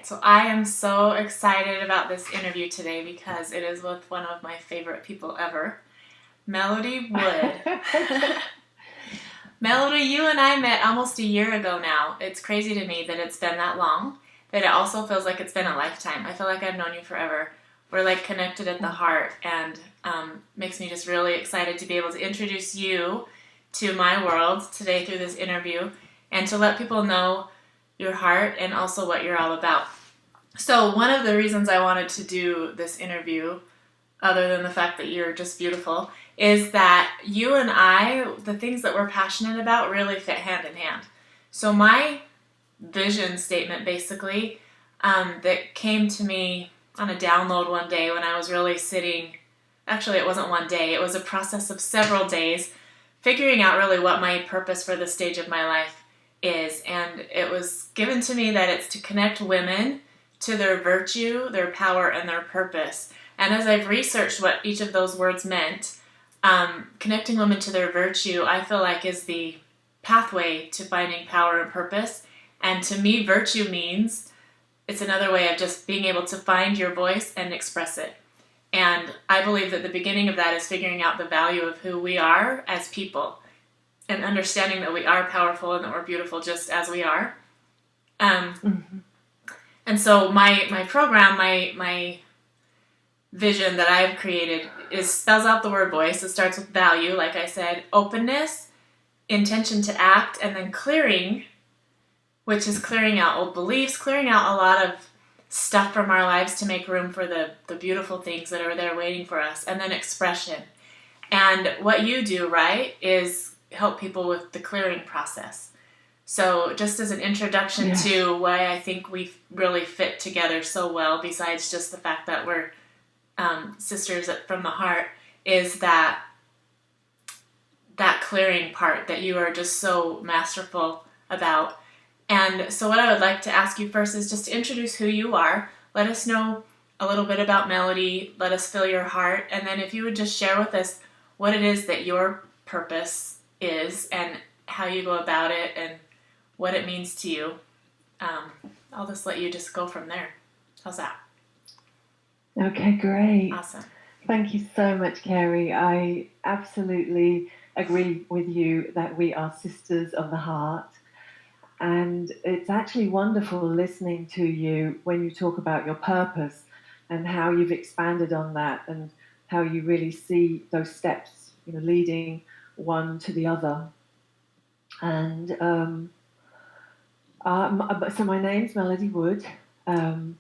right, so I am so excited about this interview today because it is with one of my favorite people ever, Melody Wood. Melody, you and I met almost a year ago now. It's crazy to me that it's been that long, but it also feels like it's been a lifetime. I feel like I've known you forever. We're like connected at the heart, and makes me just really excited to be able to introduce you to my world today through this interview and to let people know your heart and also what you're all about. So one of the reasons I wanted to do this interview, other than the fact that you're just beautiful, is that you and I, the things that we're passionate about really fit hand in hand. So my vision statement basically that came to me on a download one day when I was really sitting, actually it wasn't one day, it was a process of several days, figuring out really what my purpose for this stage of my life is. And it was given to me that it's to connect women to their virtue, their power, and their purpose. And as I've researched what each of those words meant, connecting women to their virtue, I feel like is the pathway to finding power and purpose. And to me, virtue means it's another way of just being able to find your voice and express it. And I believe that the beginning of that is figuring out the value of who we are as people and understanding that we are powerful and that we're beautiful just as we are. And so my program, my vision that I've created spells out the word voice. It starts with value, like I said, openness, intention to act, and then clearing, which is clearing out old beliefs, clearing out a lot of stuff from our lives to make room for the beautiful things that are there waiting for us, and then expression. And what you do, right, is help people with the clearing process. So just as an introduction to why I think we really fit together so well, besides just the fact that we're sisters from the heart, is that clearing part that you are just so masterful about. And so what I would like to ask you first is just to introduce who you are. Let us know a little bit about Melody. Let us feel your heart. And then if you would just share with us what it is that your purpose is and how you go about it and what it means to you. I'll just let you just go from there. How's that? Okay, great. Awesome. Thank you so much, Carrie. I absolutely agree with you that we are sisters of the heart. And it's actually wonderful listening to you when you talk about your purpose and how you've expanded on that and how you really see those steps, leading one to the other. And so my name's Melody Wood, and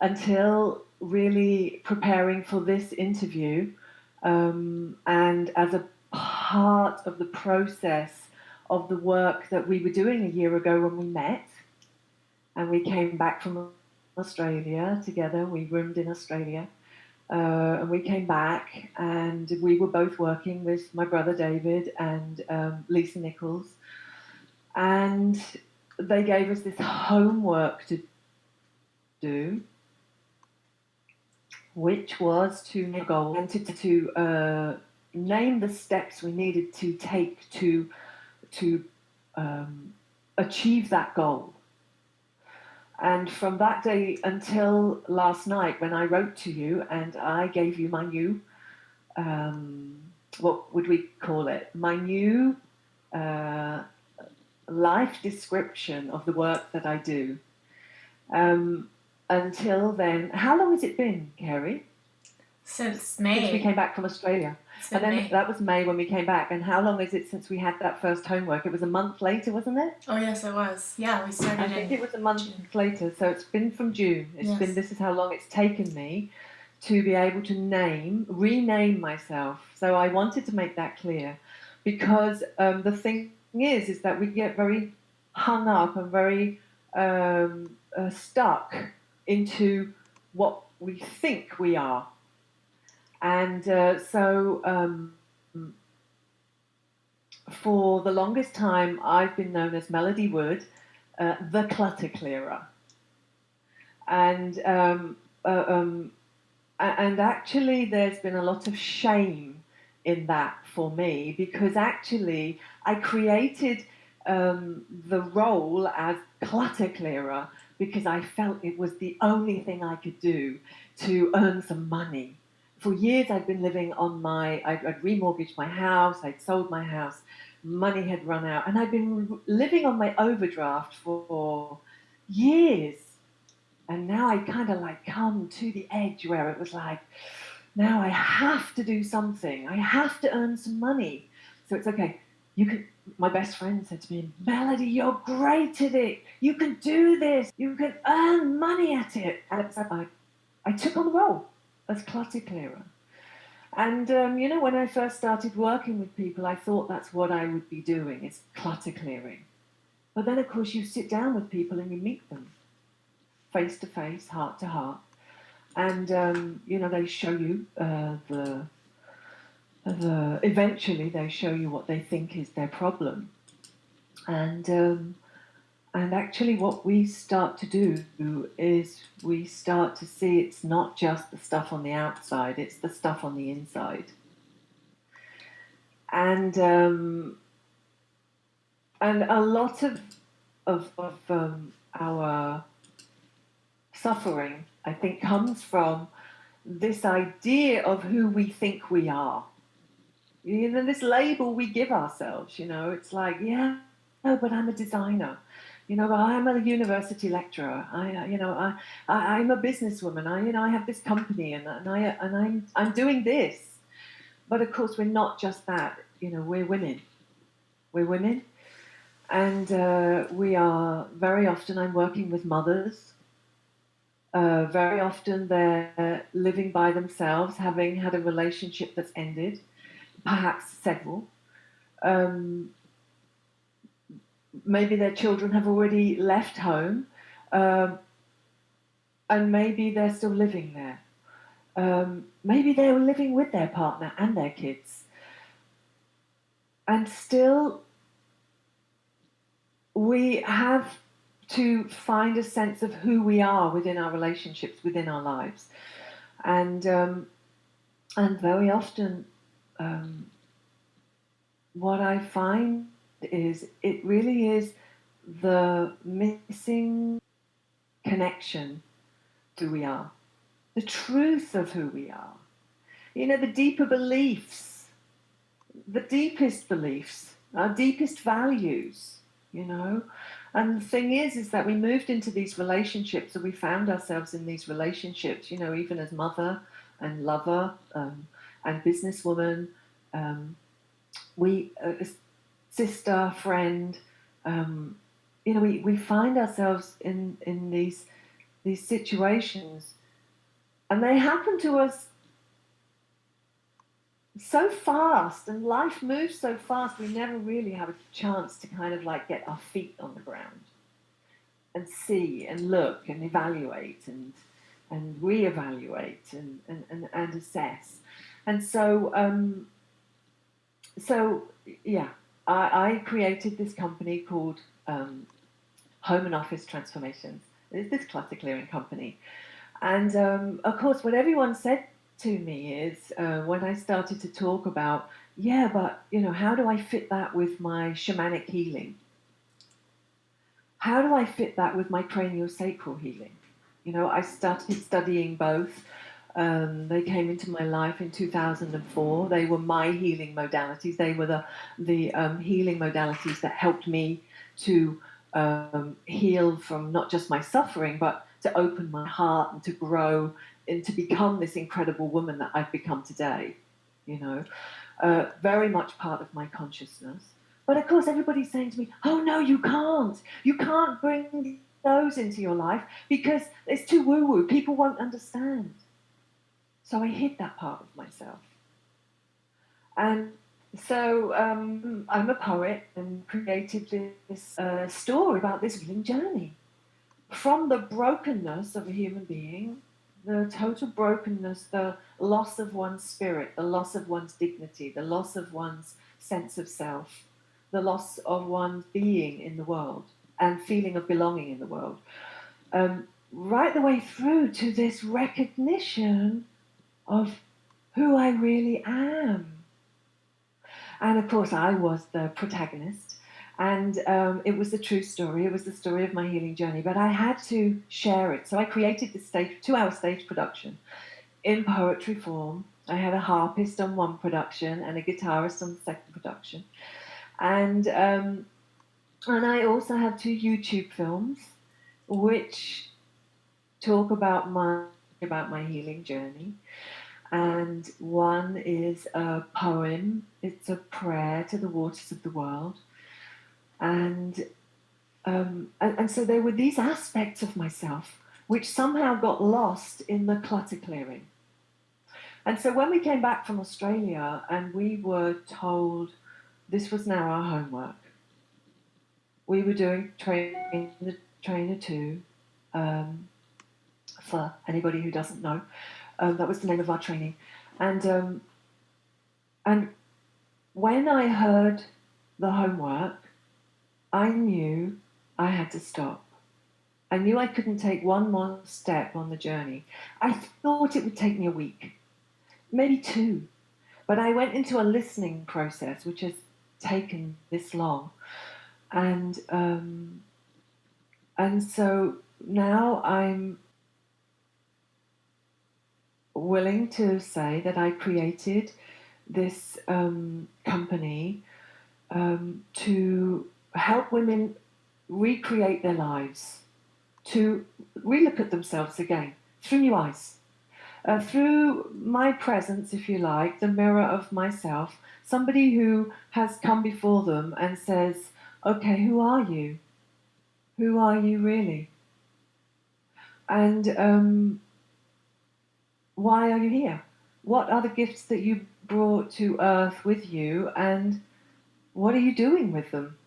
until really preparing for this interview, and as a part of the process of the work that we were doing a year ago when we met, and we came back from Australia together, we roomed in Australia, and we came back and we were both working with my brother David and Lisa Nichols, and they gave us this homework to do, which was to make a goal and to name the steps we needed to take to achieve that goal. And from that day until last night, when I wrote to you and I gave you my new, what would we call it? My new life description of the work that I do. Until then, how long has it been, Carrie? Since May. Since we came back from Australia. And then May. That was May when we came back. And how long is it since we had that first homework? It was a month later, wasn't it? Oh, yes, it was. Yeah, we started I think it was a month later. So it's been from June. This is how long it's taken me to be able to rename myself. So I wanted to make that clear because the thing is that we get very hung up and very stuck into what we think we are. And for the longest time, I've been known as Melody Wood, the clutter clearer. And actually, there's been a lot of shame in that for me because actually I created the role as clutter clearer because I felt it was the only thing I could do to earn some money. For years, I'd been living on I'd remortgaged my house, I'd sold my house, money had run out, and I'd been living on my overdraft for years. And now I kind of like come to the edge where it was like, now I have to do something. I have to earn some money. So it's okay. You can. My best friend said to me, Melody, you're great at it. You can do this. You can earn money at it. And so I took on the role as clutter clearer. And, when I first started working with people, I thought that's what I would be doing, is clutter clearing. But then, of course, you sit down with people and you meet them face to face, heart to heart. And, they show you eventually they show you what they think is their problem. And actually what we start to do is we start to see it's not just the stuff on the outside, it's the stuff on the inside. And a lot of our suffering, I think, comes from this idea of who we think we are. This label we give ourselves, it's like, yeah, no, but I'm a designer. I'm a university lecturer. I'm a businesswoman. I have this company, and I'm doing this. But of course, we're not just that. We're women. We're women, and we are very often. I'm working with mothers. Very often, they're living by themselves, having had a relationship that's ended, perhaps several. Maybe their children have already left home, and maybe they're still living there. Maybe they were living with their partner and their kids. And still, we have to find a sense of who we are within our relationships, within our lives. And very often, what I find is it really is the missing connection to who we are, the truth of who we are. The deeper beliefs, the deepest beliefs, our deepest values, And the thing is that we moved into these relationships, and we found ourselves in these relationships, even as mother and lover and businesswoman, sister, friend, we find ourselves in these situations, and they happen to us so fast, and life moves so fast, we never really have a chance to kind of like get our feet on the ground and see and look and evaluate and reevaluate and assess. And so yeah, I created this company called Home and Office Transformations. It's this clutter clearing company. And of course, what everyone said to me is when I started to talk about, yeah, but how do I fit that with my shamanic healing? How do I fit that with my craniosacral healing? I started studying both. They came into my life in 2004. They were my healing modalities. They were the healing modalities that helped me to heal from not just my suffering, but to open my heart and to grow and to become this incredible woman that I've become today. Very much part of my consciousness. But of course, everybody's saying to me, oh, no, you can't. You can't bring those into your life because it's too woo-woo. People won't understand. So I hid that part of myself. And so I'm a poet and created this story about this healing journey. From the brokenness of a human being, the total brokenness, the loss of one's spirit, the loss of one's dignity, the loss of one's sense of self, the loss of one's being in the world and feeling of belonging in the world. Right the way through to this recognition of who I really am. And of course, I was the protagonist. And it was a true story. It was the story of my healing journey, but I had to share it. So I created this 2-hour stage production in poetry form. I had a harpist on one production and a guitarist on the second production, and I also have 2 YouTube films, which talk about my healing journey. And one is a poem. It's a prayer to the waters of the world, and so there were these aspects of myself which somehow got lost in the clutter clearing. And so when we came back from Australia and we were told this was now our homework, we were doing Trainer 2, for anybody who doesn't know. That was the name of our training. And when I heard the homework, I knew I had to stop. I knew I couldn't take one more step on the journey. I thought it would take me a week, maybe 2. But I went into a listening process, which has taken this long. And so now I'm willing to say that I created this company to help women recreate their lives, to relook at themselves again through new eyes, through my presence, if you like, the mirror of myself, somebody who has come before them and says, okay, who are you? Who are you really? And why are you here? What are the gifts that you brought to earth with you, and what are you doing with them?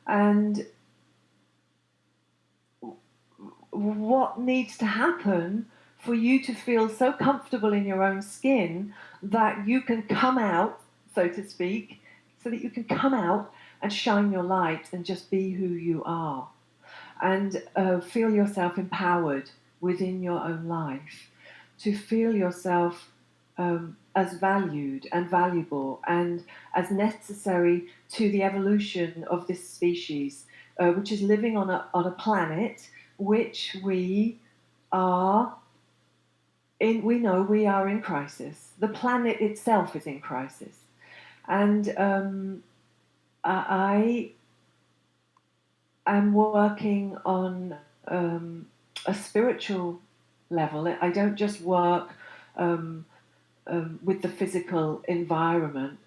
And what needs to happen for you to feel so comfortable in your own skin that you can come out, so to speak, so that you can come out and shine your light and just be who you are, and feel yourself empowered within your own life, to feel yourself as valued and valuable and as necessary to the evolution of this species, which is living on a planet which we are in. We know we are in crisis. The planet itself is in crisis, and I am working on a spiritual level. I don't just work with the physical environment.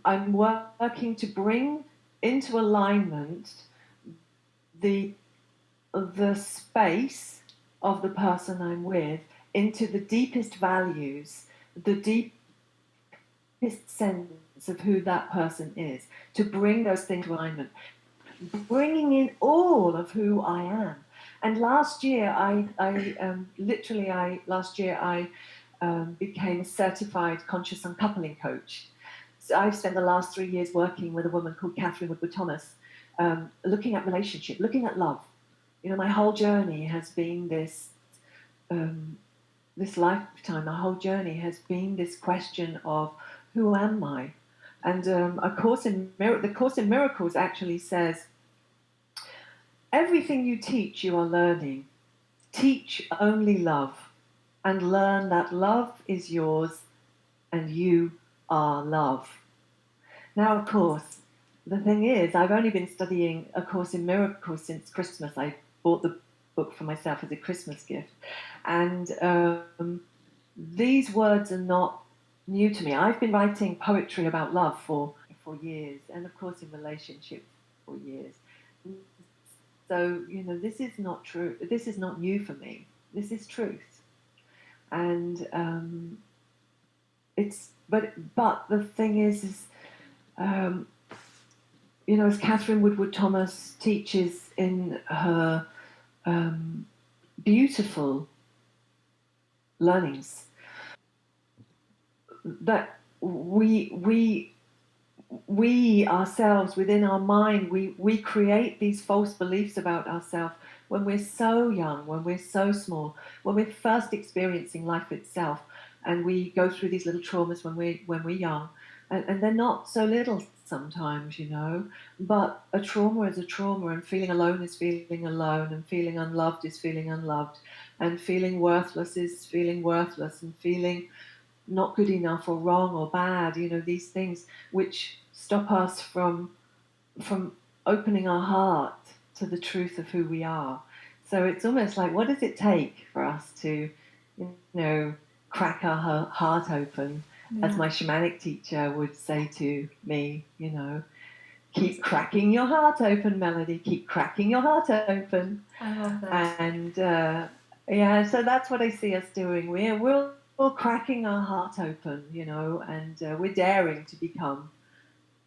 I'm working to bring into alignment the space of the person I'm with into the deepest values, the deepest sense of who that person is, to bring those things to alignment, bringing in all of who I am. And last year, I became a certified conscious uncoupling coach. So I've spent the last 3 years working with a woman called Catherine Woodward Thomas, looking at relationship, looking at love. You know, my whole journey has been this lifetime. My whole journey has been this question of who am I? And the Course in Miracles actually says, everything you teach, you are learning. Teach only love, and learn that love is yours, and you are love. Now, of course, the thing is, I've only been studying A Course in Miracles since Christmas. I bought the book for myself as a Christmas gift. And these words are not new to me. I've been writing poetry about love for years, and of course in relationships for years. So, you know, this is not true. This is not new for me. This is truth. And but the thing is you know, as Catherine Woodward Thomas teaches in her beautiful learnings, that we ourselves, within our mind, we create these false beliefs about ourselves when we're so young, when we're so small, when we're first experiencing life itself, and we go through these little traumas when we're young, and they're not so little. sometimes, but a trauma is a trauma, and feeling alone is feeling alone, and feeling unloved is feeling unloved, and feeling worthless is feeling worthless, and feeling not good enough or wrong or bad, these things which stop us from opening our heart to the truth of who we are. So it's almost like, what does it take for us to, crack our heart open? As my shamanic teacher would say to me, keep cracking your heart open, Melody. Keep cracking your heart open. I love that. And so that's what I see us doing. We're all cracking our heart open, and we're daring to become.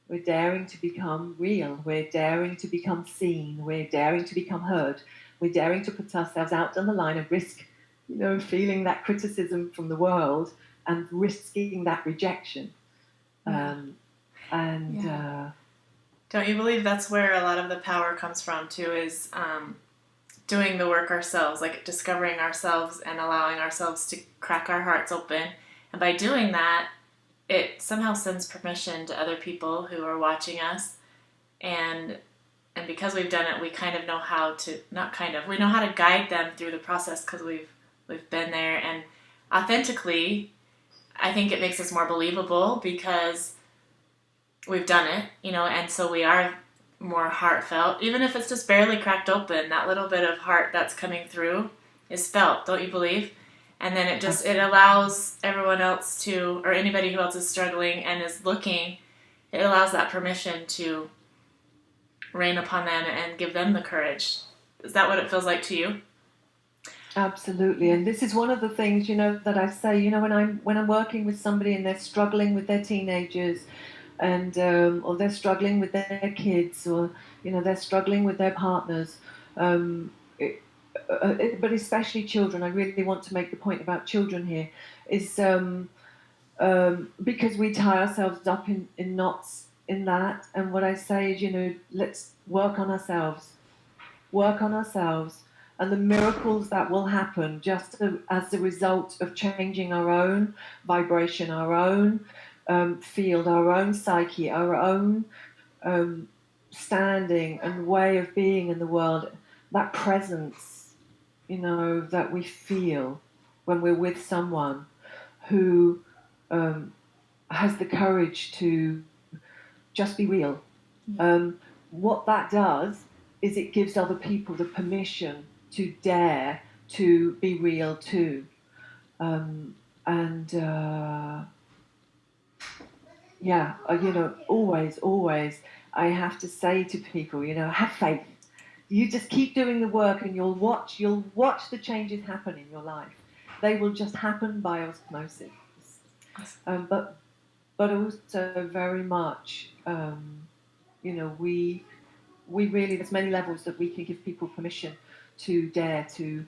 We're daring to become real. We're daring to become seen. We're daring to become heard. We're daring to put ourselves out on the line and risk, feeling that criticism from the world and risking that rejection. Yeah. Don't you believe that's where a lot of the power comes from too? Is doing the work ourselves, like discovering ourselves and allowing ourselves to crack our hearts open. And by doing that, it somehow sends permission to other people who are watching us, and because we've done it, we kind of know how to we know how to guide them through the process because we've been there. And authentically, I think it makes us more believable because we've done it, and so we are more heartfelt. Even if it's just barely cracked open, that little bit of heart that's coming through is felt, don't you believe? And then it allows everyone else to, or anybody who else is struggling and is looking, it allows that permission to rain upon them and give them the courage. Is that what it feels like to you? Absolutely. And this is one of the things, that I say, when I'm working with somebody and they're struggling with their teenagers, and or they're struggling with their kids, or they're struggling with their partners, but especially children. I really want to make the point about children here, is because we tie ourselves up in knots in that. And what I say is, let's work on ourselves, and the miracles that will happen just as a result of changing our own vibration, our own field, our own psyche, our own standing and way of being in the world, that presence, that we feel when we're with someone who has the courage to just be real. What that does is it gives other people the permission to dare to be real too. Always, I have to say to people, have faith. You just keep doing the work, and you'll watch the changes happen in your life. They will just happen by osmosis. But also very much, we really, there's many levels that we can give people permission to dare to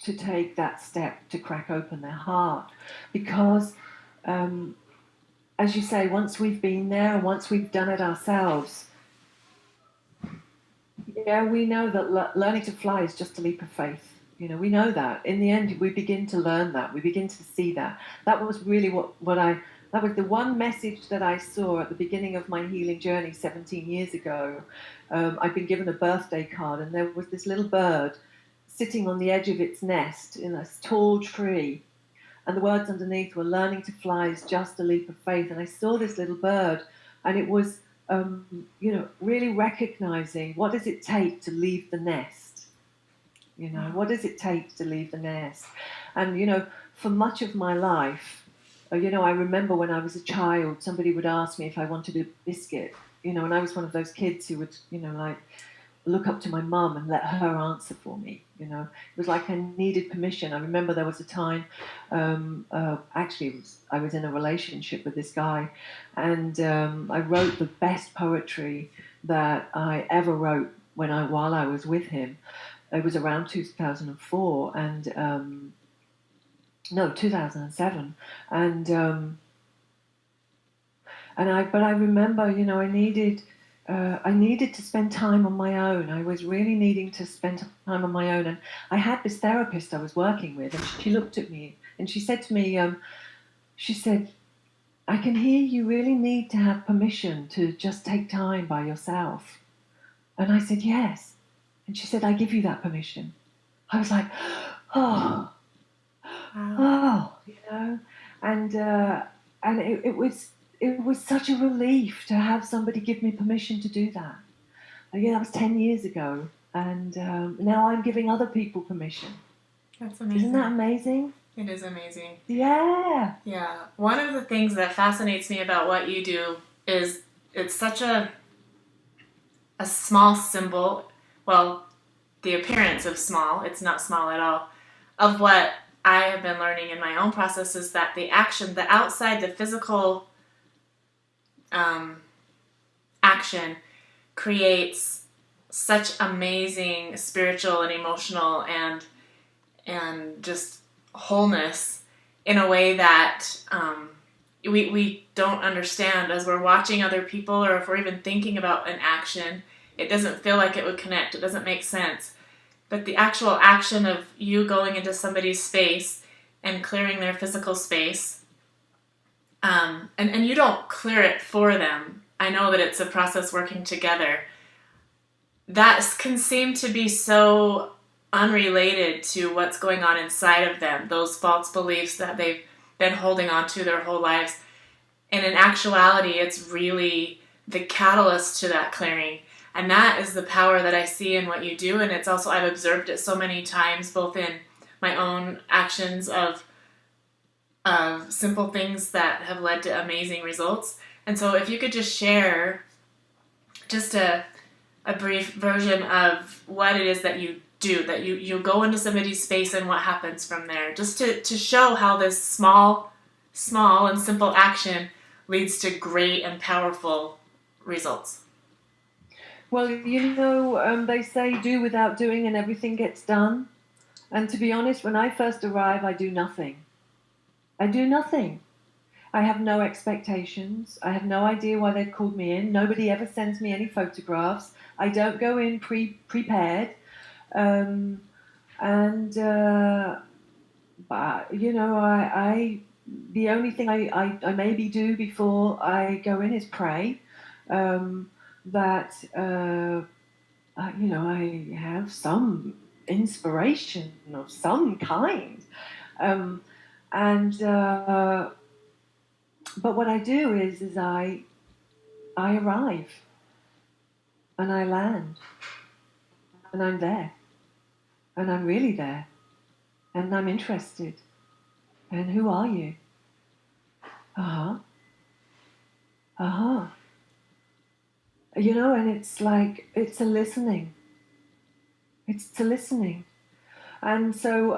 take that step to crack open their heart, because as you say, once we've been there, once we've done it ourselves, we know that learning to fly is just a leap of faith. We know that. In the end, we begin to learn that. We begin to see that. That was really that was the one message that I saw at the beginning of my healing journey 17 years ago. I'd been given a birthday card, and there was this little bird sitting on the edge of its nest in a tall tree. And the words underneath were, learning to fly is just a leap of faith. And I saw this little bird, and it was, really recognizing, what does it take to leave the nest? What does it take to leave the nest? And, for much of my life, I remember when I was a child, somebody would ask me if I wanted a biscuit, and I was one of those kids who would, look up to my mum and let her answer for me. It was like I needed permission. I remember there was a time, I was in a relationship with this guy, and I wrote the best poetry that I ever wrote while I was with him. It was around 2004 and 2007, but I remember, I needed to spend time on my own. I was really needing to spend time on my own. And I had this therapist I was working with, and she looked at me and she said to me, she said, I can hear you really need to have permission to just take time by yourself. And I said, yes. And she said, I give you that permission. I was like, oh, Wow. oh, and it was such a relief to have somebody give me permission to do that. Yeah, that was 10 years ago, and now I'm giving other people permission. That's Isn't that amazing. amazing? It is amazing. Yeah. Yeah. One of the things that fascinates me about what you do is it's such a small symbol. Well, the appearance of small, it's not small at all, of what I have been learning in my own process is that the action, the outside, the physical um, action creates such amazing spiritual and emotional and just wholeness in a way that we don't understand as we're watching other people, or if we're even thinking about an action, it doesn't feel like it would connect. It doesn't make sense. But the actual action of you going into somebody's space and clearing their physical space, and you don't clear it for them. I know that it's a process working together. That can seem to be so unrelated to what's going on inside of them, those false beliefs that they've been holding on to their whole lives. And in actuality, it's really the catalyst to that clearing. And that is the power that I see in what you do. And it's also, I've observed it so many times, both in my own actions of simple things that have led to amazing results. And so if you could just share just a brief version of what it is that you do, that you go into somebody's space and what happens from there, just to show how this small and simple action leads to great and powerful results. Well, they say do without doing and everything gets done. And to be honest, when I first arrive, I do nothing. I do nothing. I have no expectations. I have no idea why they've called me in. Nobody ever sends me any photographs. I don't go in prepared. Um, and but I the only thing I maybe do before I go in is pray. That I have some inspiration of some kind. Um, and But what I do is I arrive and I land and I'm there and I'm really there and I'm interested. And who are you? Uh huh. Uh huh. And it's like it's a listening. It's a listening. And so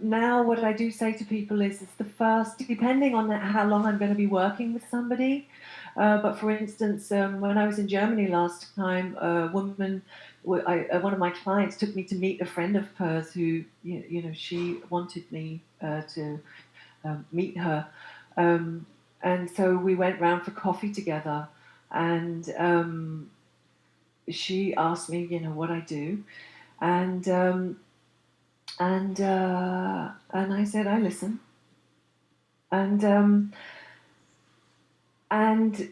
now what I do say to people is it's the first, depending on how long I'm going to be working with somebody. But for instance, when I was in Germany last time, a woman, one of my clients took me to meet a friend of hers who, she wanted me to meet her. And so we went round for coffee together. And she asked me, what I do. And and I said, I listen. And and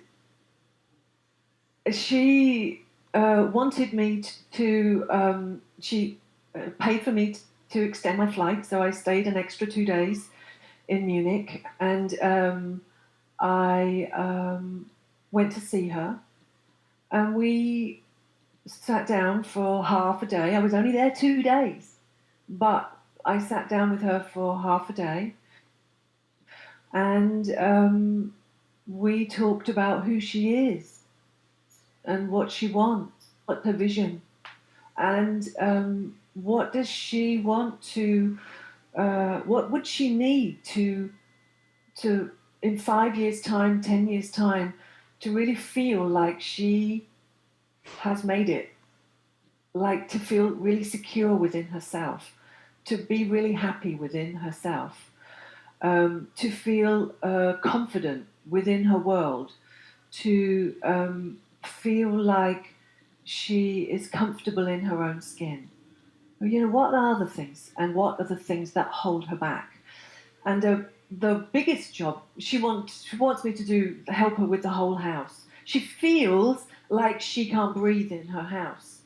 she wanted me she paid for me to extend my flight, so I stayed an extra 2 days in Munich, and I went to see her, and we sat down for half a day. I was only there 2 days, but I sat down with her for half a day, and we talked about who she is and what she wants, what her vision, and what does she want to, what would she need to in 5 years' time, 10 years' time, to really feel like she has made it, like to feel really secure within herself, to be really happy within herself, to feel confident within her world, to feel like she is comfortable in her own skin. What are the things, and what are the things that hold her back? And the biggest job. She wants me to help her with the whole house. She feels like she can't breathe in her house.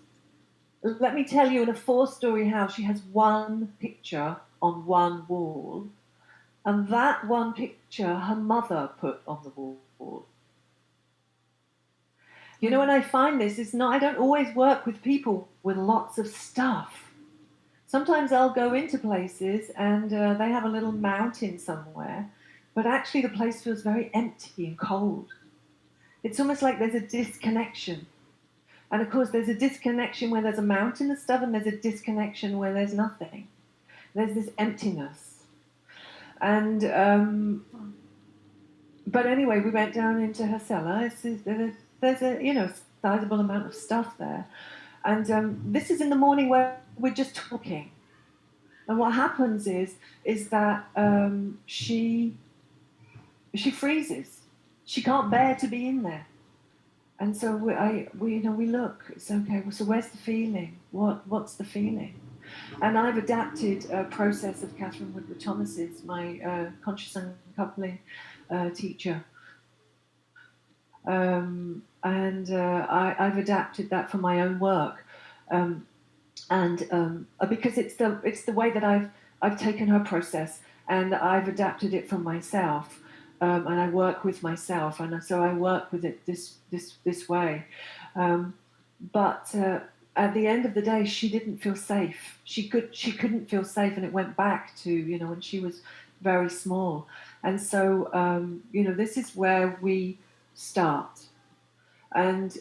Let me tell you, in a 4-story house, she has one picture on one wall, and that one picture her mother put on the wall. You know, and I find this is not, I don't always work with people with lots of stuff. Sometimes I'll go into places and they have a little mountain somewhere, but actually the place feels very empty and cold. It's almost like there's a disconnection. And of course, there's a disconnection where there's a mountain of stuff, and there's a disconnection where there's nothing. There's this emptiness. And but anyway, we went down into her cellar. There's a sizable amount of stuff there, and this is in the morning where we're just talking. And what happens is that she freezes. She can't bear to be in there. And so we look. It's okay. So where's the feeling? What's the feeling? And I've adapted a process of Catherine Woodward Thomas's, my conscious uncoupling teacher, and I've adapted that for my own work, because it's the way that I've taken her process and I've adapted it for myself. And I work with myself, and so I work with it this way. But at the end of the day, she didn't feel safe. She couldn't feel safe, and it went back to when she was very small. And so this is where we start. And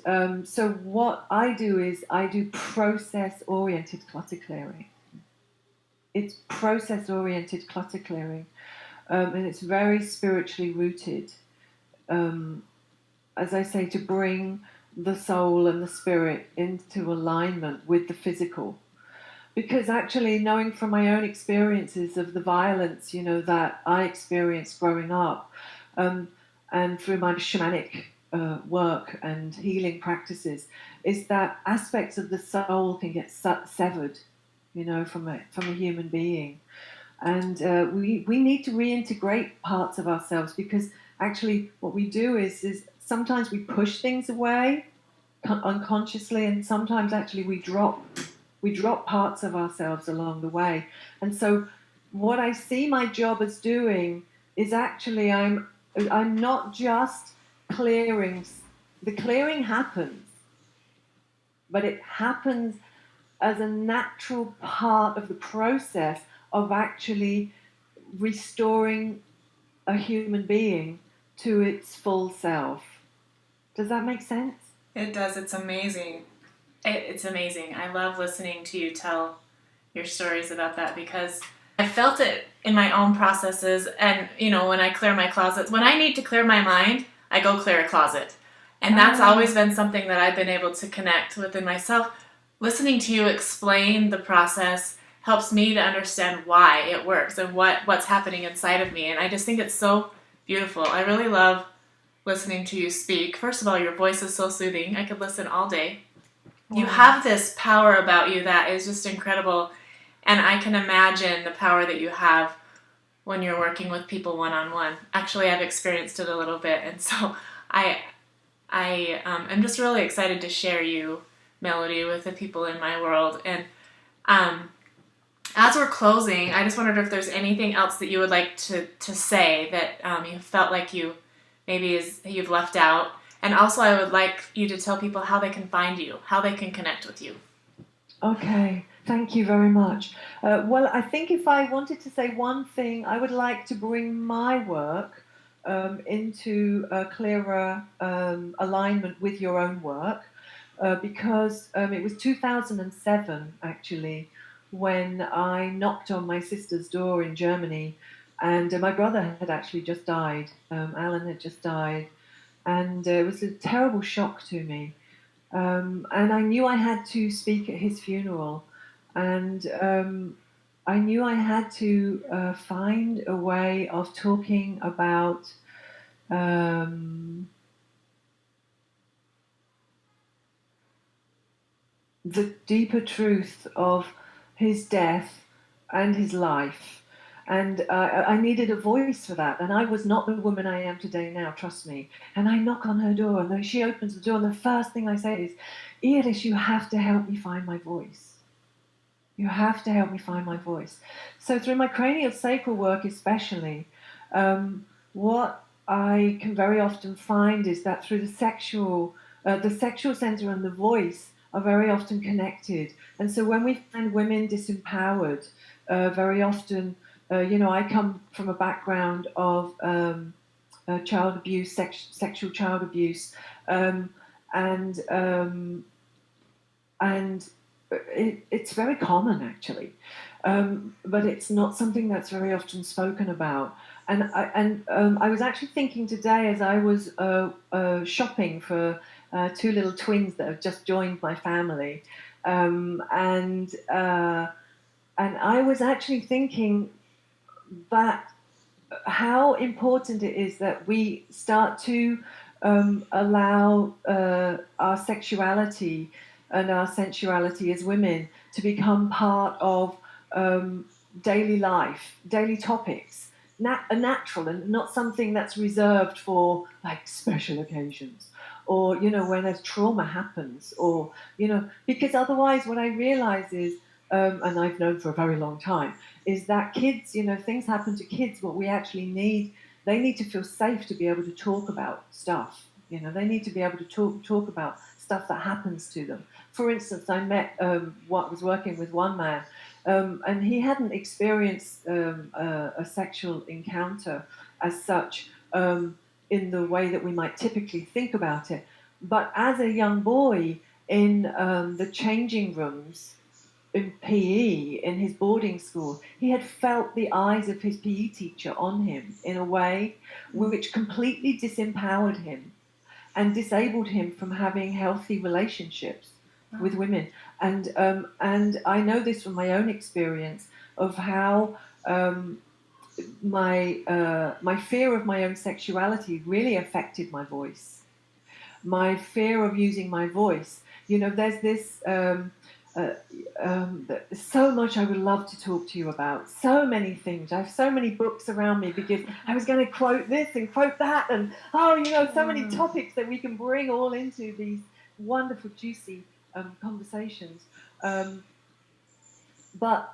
so what I do is I do process-oriented clutter clearing. It's process-oriented clutter clearing. And it's very spiritually rooted, as I say, to bring the soul and the spirit into alignment with the physical. Because actually, knowing from my own experiences of the violence, that I experienced growing up, and through my shamanic work and healing practices, is that aspects of the soul can get severed, from a human being. And we need to reintegrate parts of ourselves, because actually what we do is sometimes we push things away unconsciously, and sometimes actually we drop parts of ourselves along the way. And so what I see my job as doing is actually I'm not just clearing. The clearing happens, but it happens as a natural part of the process of actually restoring a human being to its full self. Does that make sense? It does. It's amazing. It's amazing. I love listening to you tell your stories about that, because I felt it in my own processes. And, when I clear my closets, when I need to clear my mind, I go clear a closet. And that's always been something that I've been able to connect within myself. Listening to you explain the process helps me to understand why it works and what's happening inside of me. And I just think it's so beautiful. I really love listening to you speak. First of all, your voice is so soothing. I could listen all day. Wow. You have this power about you that is just incredible. And I can imagine the power that you have when you're working with people one-on-one. Actually, I've experienced it a little bit. And so I am just really excited to share you, Melody, with the people in my world. And as we're closing, I just wondered if there's anything else that you would like to say that you felt like you've left out. And also I would like you to tell people how they can find you, how they can connect with you. Okay, thank you very much. Well, I think if I wanted to say one thing, I would like to bring my work into a clearer alignment with your own work, because it was 2007, actually, when I knocked on my sister's door in Germany, and my brother had actually just died. Alan had just died, and it was a terrible shock to me. And I knew I had to speak at his funeral, and I knew I had to find a way of talking about the deeper truth of his death and his life. And I needed a voice for that. And I was not the woman I am today now, trust me. And I knock on her door, and then she opens the door, and the first thing I say is, Iris, you have to help me find my voice. You have to help me find my voice. So through my cranial sacral work especially, what I can very often find is that through the sexual center and the voice are very often connected. And so when we find women disempowered, very often, I come from a background of child abuse, sexual child abuse, um, and um, it's very common actually, but it's not something that's very often spoken about. And I was actually thinking today as I was shopping for two little twins that have just joined my family, and I was actually thinking that how important it is that we start to allow our sexuality and our sensuality as women to become part of daily life, daily topics, natural, and not something that's reserved for like special occasions, or when a trauma happens, or because otherwise what I realize is, and I've known for a very long time, is that kids, things happen to kids. What we actually need, they need to feel safe to be able to talk about stuff. They need to be able to talk about stuff that happens to them. For instance, I met was working with one man, and he hadn't experienced a sexual encounter as such, in the way that we might typically think about it. But as a young boy in the changing rooms in PE in his boarding school, he had felt the eyes of his PE teacher on him in a way which completely disempowered him and disabled him from having healthy relationships with women. And I know this from my own experience of how my fear of my own sexuality really affected my voice. My fear of using my voice. There's this. So much I would love to talk to you about. So many things. I have so many books around me because I was going to quote this and quote that, and so many topics that we can bring all into these wonderful, juicy conversations. But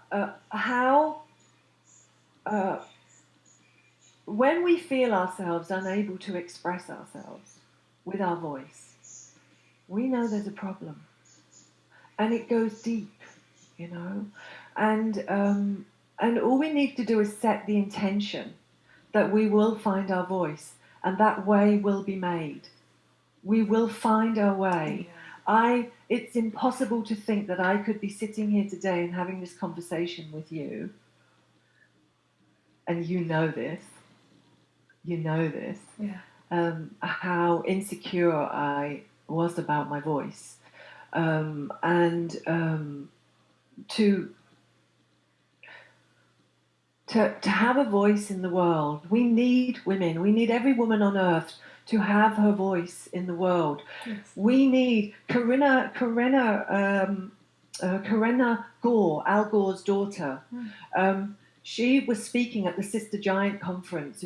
how, when we feel ourselves unable to express ourselves with our voice, we know there's a problem. And it goes deep, and all we need to do is set the intention that we will find our voice, and that way will be made. We will find our way. Yeah. It's impossible to think that I could be sitting here today and having this conversation with you, and you know this. Yeah. How insecure I was about my voice. To have a voice in the world, we need women. We need every woman on earth to have her voice in the world. Yes. We need Corinna Gore, Al Gore's daughter. She was speaking at the Sister Giant conference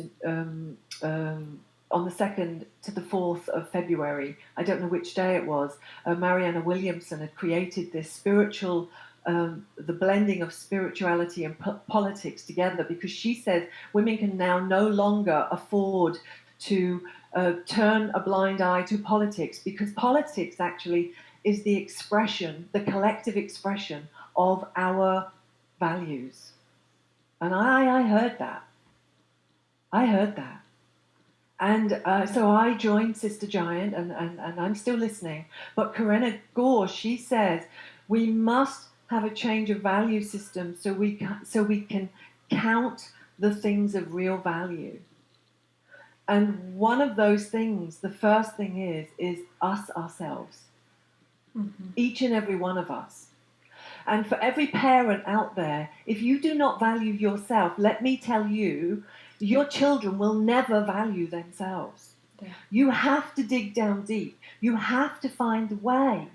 on the 2nd to the 4th of February. I don't know which day it was. Marianne Williamson had created this spiritual, the blending of spirituality and politics together, because she said women can now no longer afford to turn a blind eye to politics, because politics actually is the expression, the collective expression of our values. And I heard that. And so I joined Sister Giant, and I'm still listening. But Corinna Gore, she says, we must have a change of value system so we can count the things of real value. And one of those things, the first thing is us ourselves. Mm-hmm. Each and every one of us. And for every parent out there, if you do not value yourself, let me tell you, your children will never value themselves. Yeah. You have to dig down deep. You have to find a way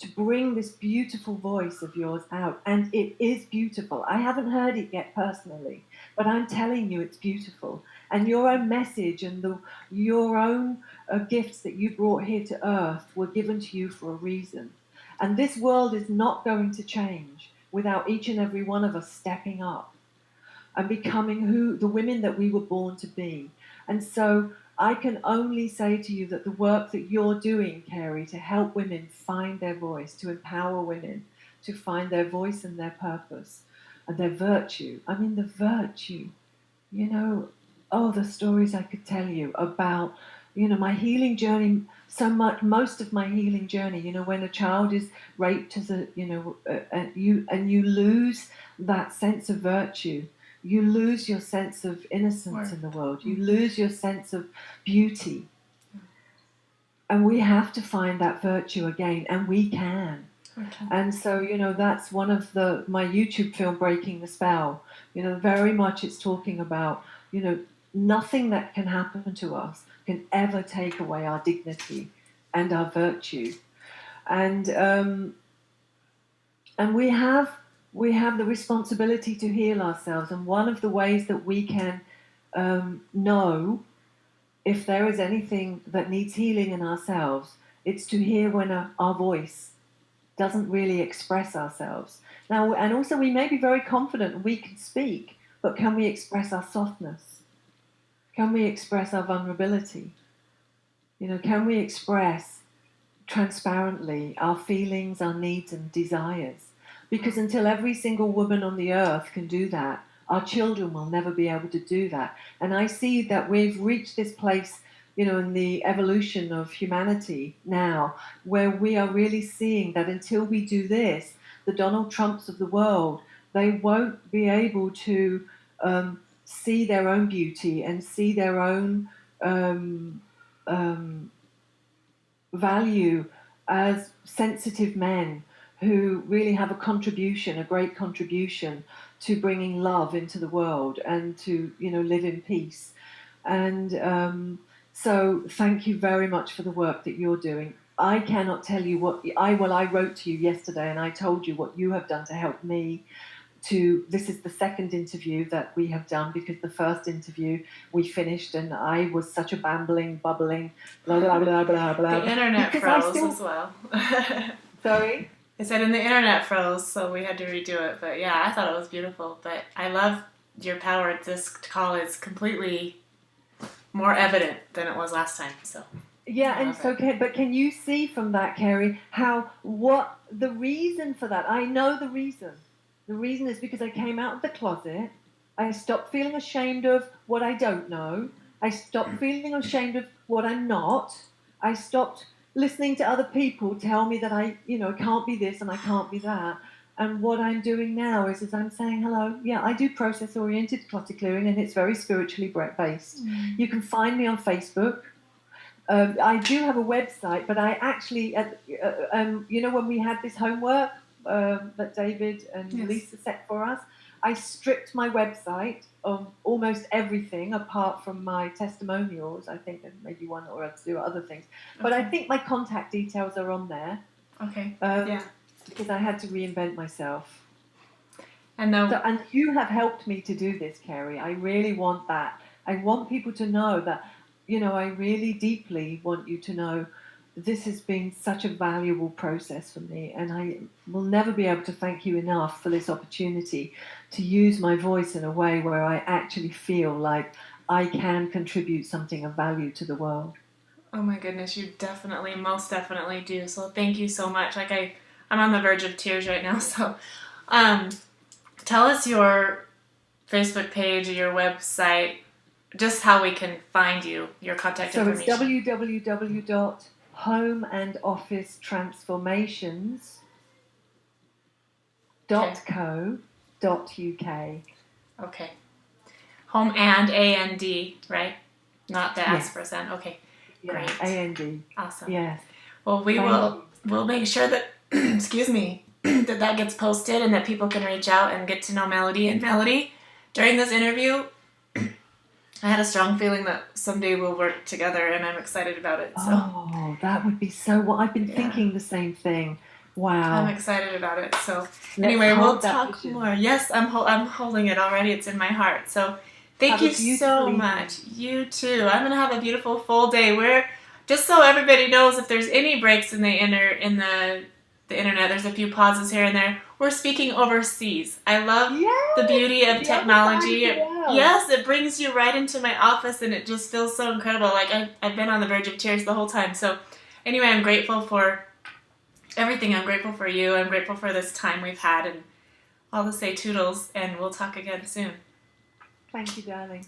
to bring this beautiful voice of yours out. And it is beautiful. I haven't heard it yet personally, but I'm telling you it's beautiful. And your own message and your own gifts that you brought here to earth were given to you for a reason. And this world is not going to change without each and every one of us stepping up and becoming the women that we were born to be. And so I can only say to you that the work that you're doing, Carrie, to help women find their voice, to empower women to find their voice and their purpose and their virtue. I mean, the virtue, the stories I could tell you about, my healing journey, most of my healing journey, when a child is raped and you lose that sense of virtue. You lose your sense of innocence in the world. You lose your sense of beauty. And we have to find that virtue again, and we can. Okay. And so, that's one of my YouTube film, Breaking the Spell. Very much it's talking about, nothing that can happen to us can ever take away our dignity and our virtue. And we have the responsibility to heal ourselves, and one of the ways that we can know if there is anything that needs healing in ourselves, it's to hear when our voice doesn't really express ourselves. Now, and also we may be very confident and we can speak, but can we express our softness? Can we express our vulnerability? Can we express transparently our feelings, our needs and desires? Because until every single woman on the earth can do that, our children will never be able to do that. And I see that we've reached this place, in the evolution of humanity now, where we are really seeing that until we do this, the Donald Trumps of the world, they won't be able to see their own beauty and see their own value as sensitive men who really have a great contribution to bringing love into the world and to, live in peace. And so thank you very much for the work that you're doing. I cannot tell you I wrote to you yesterday and I told you what you have done to help me. This is the second interview that we have done, because the first interview we finished and I was such a bubbling, blah, blah, blah, blah, blah. The internet froze as well. Sorry? I said, and the internet froze, so we had to redo it. But yeah, I thought it was beautiful. But I love your power. This call is completely more evident than it was last time. So yeah, and so but can you see from that, Carrie, what the reason for that? I know the reason. The reason is because I came out of the closet. I stopped feeling ashamed of what I don't know. I stopped feeling ashamed of what I'm not. I stopped listening to other people tell me that I can't be this and I can't be that. And what I'm doing now is I'm saying, hello, yeah, I do process-oriented clutter clearing, and it's very spiritually based. Mm. You can find me on Facebook. I do have a website, but I actually, when we had this homework that David and Lisa set for us, I stripped my website of almost everything apart from my testimonials. I think there's maybe one or two other things. Okay. But I think my contact details are on there. Okay. Because I had to reinvent myself. And and you have helped me to do this, Carrie. I really want that. I want people to know that, I really deeply want you to know this has been such a valuable process for me, and I will never be able to thank you enough for this opportunity to use my voice in a way where I actually feel like I can contribute something of value to the world. Oh my goodness, you most definitely do. So thank you so much. Like I'm on the verge of tears right now. So tell us your Facebook page or your website, just how we can find you, your contact information. So it's homeandofficetransformations.co.uk. Okay. Home and A-N-D, right? Not the S for N. Okay. Yeah, great. A-N-D. Awesome. Yes. Well, we'll make sure that, excuse me, that gets posted and that people can reach out and get to know Melody. And Melody, during this interview, I had a strong feeling that someday we'll work together, and I'm excited about it. So. Oh, that would be so... Well, I've been thinking the same thing. Wow. I'm excited about it. So Let's anyway, we'll hold that talk vision. more. Yes, I'm holding it already. It's in my heart. So thank Have a you beautiful so evening. much. You too. I'm gonna have a beautiful full day. We're just so everybody knows, if there's any breaks in the internet, there's a few pauses here and there. We're speaking overseas. I love the beauty of The technology. other side of the world. Yes, it brings you right into my office, and it just feels so incredible. Like I've been on the verge of tears the whole time. So anyway, I'm grateful for everything. I'm grateful for you. I'm grateful for this time we've had, and I'll just say toodles, and we'll talk again soon. Thank you, darling.